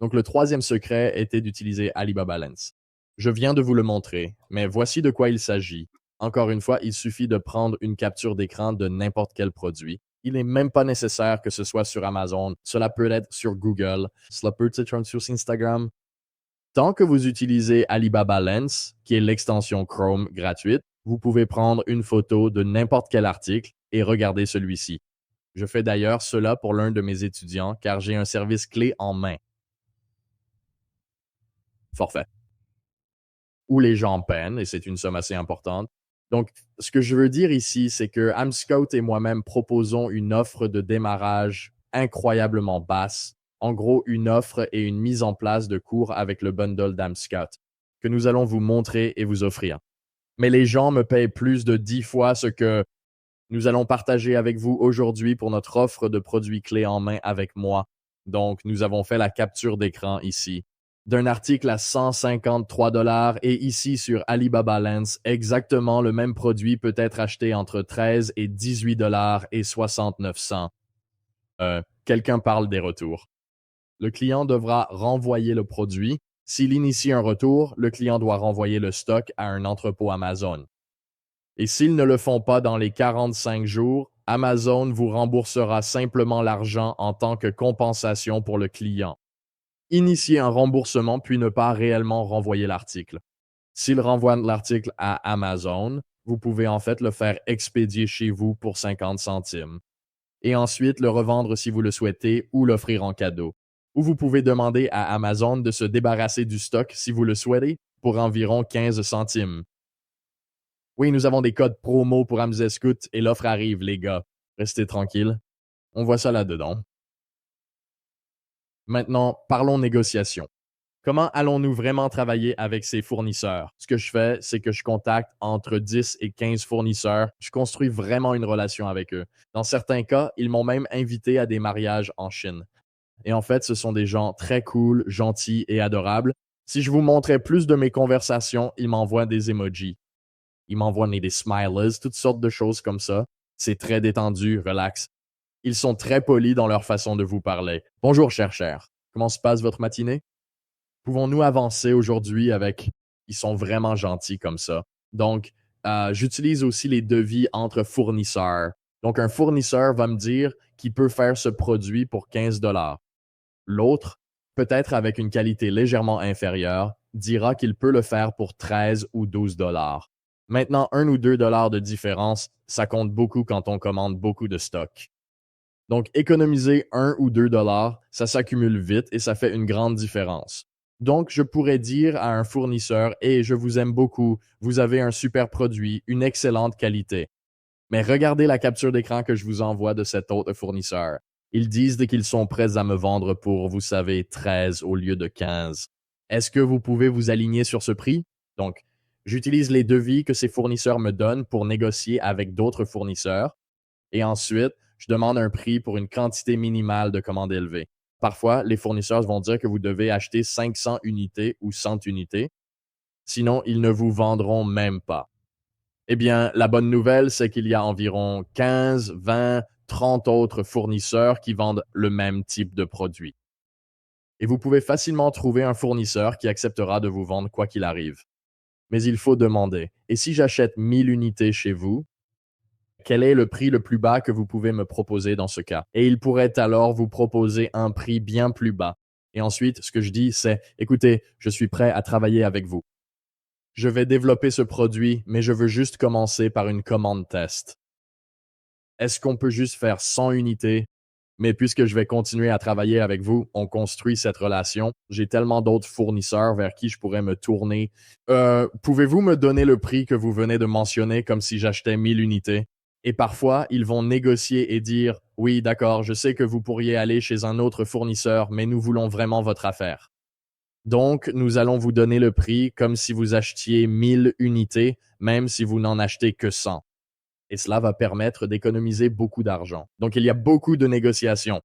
Donc, le troisième secret était d'utiliser Alibaba Lens. Je viens de vous le montrer, mais voici de quoi il s'agit. Encore une fois, il suffit de prendre une capture d'écran de n'importe quel produit. Il n'est même pas nécessaire que ce soit sur Amazon. Cela peut être sur Google. Cela peut être sur Instagram. Tant que vous utilisez Alibaba Lens, qui est l'extension Chrome gratuite, vous pouvez prendre une photo de n'importe quel article et regarder celui-ci. Je fais d'ailleurs cela pour l'un de mes étudiants car j'ai un service clé en main. Forfait. Où les gens peinent, et c'est une somme assez importante. Donc, ce que je veux dire ici, c'est que AmScout et moi-même proposons une offre de démarrage incroyablement basse. En gros, une offre et une mise en place de cours avec le bundle d'AmScout que nous allons vous montrer et vous offrir. Mais les gens me payent plus de 10 fois ce que nous allons partager avec vous aujourd'hui pour notre offre de produits clés en main avec moi. Donc, nous avons fait la capture d'écran ici d'un article à 153 $ et ici sur Alibaba Lens, exactement le même produit peut être acheté entre 13 et 18 $ et 69 cents. Quelqu'un parle des retours. Le client devra renvoyer le produit. S'il initie un retour, le client doit renvoyer le stock à un entrepôt Amazon. Et s'ils ne le font pas dans les 45 jours, Amazon vous remboursera simplement l'argent en tant que compensation pour le client. Initier un remboursement puis ne pas réellement renvoyer l'article. S'il renvoie l'article à Amazon, vous pouvez en fait le faire expédier chez vous pour 50 centimes. Et ensuite le revendre si vous le souhaitez ou l'offrir en cadeau. Ou vous pouvez demander à Amazon de se débarrasser du stock si vous le souhaitez pour environ 15 centimes. Oui, nous avons des codes promo pour Hamza Scout et l'offre arrive, les gars. Restez tranquilles. On voit ça là-dedans. Maintenant, parlons négociation. Comment allons-nous vraiment travailler avec ces fournisseurs? Ce que je fais, c'est que je contacte entre 10 et 15 fournisseurs. Je construis vraiment une relation avec eux. Dans certains cas, ils m'ont même invité à des mariages en Chine. Et en fait, ce sont des gens très cool, gentils et adorables. Si je vous montrais plus de mes conversations, ils m'envoient des emojis. Ils m'envoient des smileys, toutes sortes de choses comme ça. C'est très détendu, relax. Ils sont très polis dans leur façon de vous parler. Bonjour, cher. Comment se passe votre matinée? Pouvons-nous avancer aujourd'hui avec... Ils sont vraiment gentils comme ça. Donc, j'utilise aussi les devis entre fournisseurs. Donc, un fournisseur va me dire qu'il peut faire ce produit pour 15 $. L'autre, peut-être avec une qualité légèrement inférieure, dira qu'il peut le faire pour 13 ou 12 $. Maintenant, 1 ou 2 $ de différence, ça compte beaucoup quand on commande beaucoup de stock. Donc, économiser 1 ou 2 $, ça s'accumule vite et ça fait une grande différence. Donc, je pourrais dire à un fournisseur, hey, je vous aime beaucoup, vous avez un super produit, une excellente qualité. Mais regardez la capture d'écran que je vous envoie de cet autre fournisseur. Ils disent qu'ils sont prêts à me vendre pour, vous savez, 13 au lieu de 15. Est-ce que vous pouvez vous aligner sur ce prix? Donc, j'utilise les devis que ces fournisseurs me donnent pour négocier avec d'autres fournisseurs. Et ensuite, je demande un prix pour une quantité minimale de commandes élevées. Parfois, les fournisseurs vont dire que vous devez acheter 500 unités ou 100 unités. Sinon, ils ne vous vendront même pas. Eh bien, la bonne nouvelle, c'est qu'il y a environ 15, 20, 30 autres fournisseurs qui vendent le même type de produit. Et vous pouvez facilement trouver un fournisseur qui acceptera de vous vendre quoi qu'il arrive. Mais il faut demander. Et si j'achète 1000 unités chez vous, quel est le prix le plus bas que vous pouvez me proposer dans ce cas? Et il pourrait alors vous proposer un prix bien plus bas. Et ensuite, ce que je dis, c'est, écoutez, je suis prêt à travailler avec vous. Je vais développer ce produit, mais je veux juste commencer par une commande test. Est-ce qu'on peut juste faire 100 unités? Mais puisque je vais continuer à travailler avec vous, on construit cette relation. J'ai tellement d'autres fournisseurs vers qui je pourrais me tourner. Pouvez-vous me donner le prix que vous venez de mentionner comme si j'achetais 1000 unités? Et parfois, ils vont négocier et dire, oui, d'accord, je sais que vous pourriez aller chez un autre fournisseur, mais nous voulons vraiment votre affaire. Donc, nous allons vous donner le prix comme si vous achetiez 1000 unités, même si vous n'en achetez que 100. Et cela va permettre d'économiser beaucoup d'argent. Donc, il y a beaucoup de négociations.